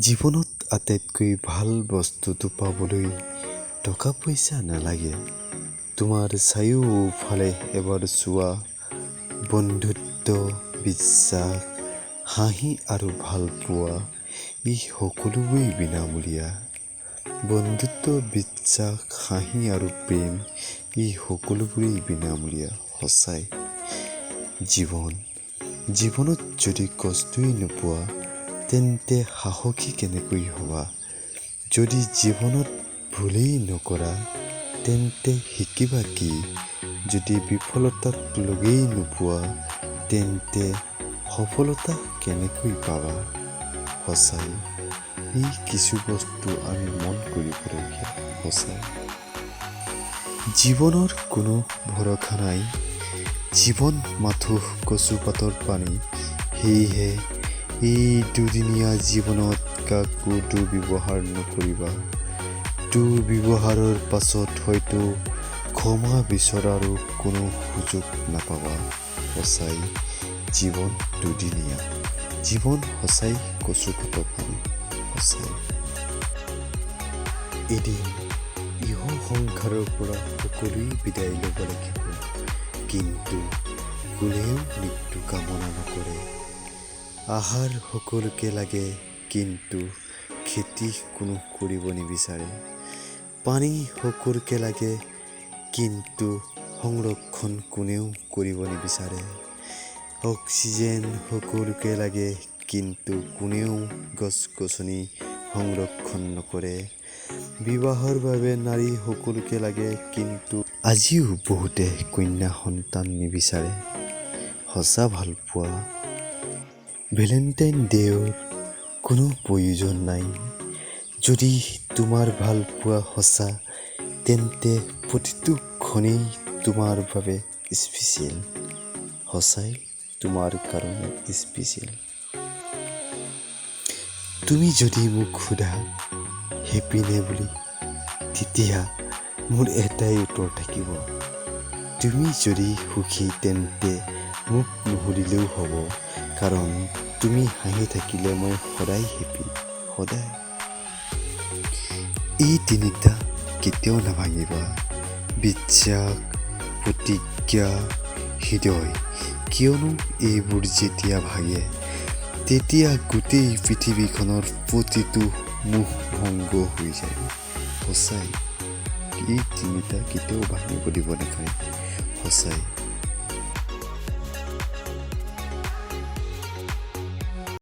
জীৱনত আটাইতকৈ ভাল বস্তুটো পাবলৈ টকা পইচা নালাগে। তোমাৰ চাৰিওফালে এবাৰ চোৱা, বন্ধুত্ব, বিশ্বাস, হাঁহি আৰু ভাল পোৱা, এই সকলোবোৰেই বিনামূলীয়া। বন্ধুত্ব, বিশ্বাস, হাঁহি আৰু প্ৰেম, এই সকলোবোৰেই বিনামূলীয়া। সঁচাই। জীৱনত যদি কষ্টই নোপোৱা তেন্তে সাহসী কেনেকৈ হ'বা? যদি জীৱনত ভুলেই নকৰা তেন্তে শিকিবা কি? যদি বিফলতাক লগেই নোপোৱা তেন্তে সফলতা কেনেকৈ পাবা? সঁচাই, এই কিছু বস্তু আমি মন কৰিবলগীয়া। সঁচাই। জীৱনৰ কোনো ভৰসা নাই। জীৱন মাথো কচুপাতৰ পানী। সেয়েহে এই দুদিনীয়া জীৱনত কাকো দুৰ্ব্যৱহাৰ নকৰিবা। দুৰ্ব্যৱহাৰৰ পাছত হয়তো ক্ষমা বিচৰাৰো কোনো সুযোগ নাপাবা। সঁচাই, জীৱন দুদিনীয়া। জীৱন সঁচাই কচুপাতৰ পানী। সঁচাই। এদিন ইহ সংসাৰৰ পৰা সকলোৱে বিদায় ল'ব লাগিব, কিন্তু কোনেও মৃত্যু কামনা নকৰে। আহাৰ সকলোকে লাগে, কিন্তু খেতি কোনো কৰিব নিবিচাৰে। পানী সকলোকে লাগে, কিন্তু সংৰক্ষণ কোনেও কৰিব নিবিচাৰে। অক্সিজেন সকলোকে লাগে, কিন্তু কোনেও গছ-গছনি সংৰক্ষণ নকৰে। বিবাহৰ বাবে নাৰী সকলোকে লাগে, কিন্তু আজিও বহুতে কন্যা সন্তান নিবিচাৰে। সঁচা ভালপোৱা। ভেলেণ্টাইন ডে'ৰ কোনো প্ৰয়োজন নাই। যদি তোমাৰ ভালপোৱা সঁচা তেন্তে প্ৰতিটো ক্ষণেই তোমাৰ বাবে স্পেচিয়েল। সঁচাই তোমাৰ কাৰণে স্পেচিয়েল। তুমি যদি মোক সোধা হেপী নে বুলি, তেতিয়া মোৰ এটাই উত্তৰ থাকিব, তুমি যদি সুখী তেন্তে মোক নুসুধিলেও হ'ব, কাৰণ তুমি হাঁহি থাকিলে মই সদায় হেপী। সদায়। এই তিনিটা কেতিয়াও নাভাঙিবা। বিশ্বাস, প্ৰতিজ্ঞা, হৃদয়। কিয়নো এইবোৰ যেতিয়া ভাঙে তেতিয়া গোটেই পৃথিৱীখনৰ প্ৰতিটো মোহ ভংগ হৈ যায়। সঁচাই, এই তিনিটা কেতিয়াও ভাঙিব দিব নাপায়। সঁচাই।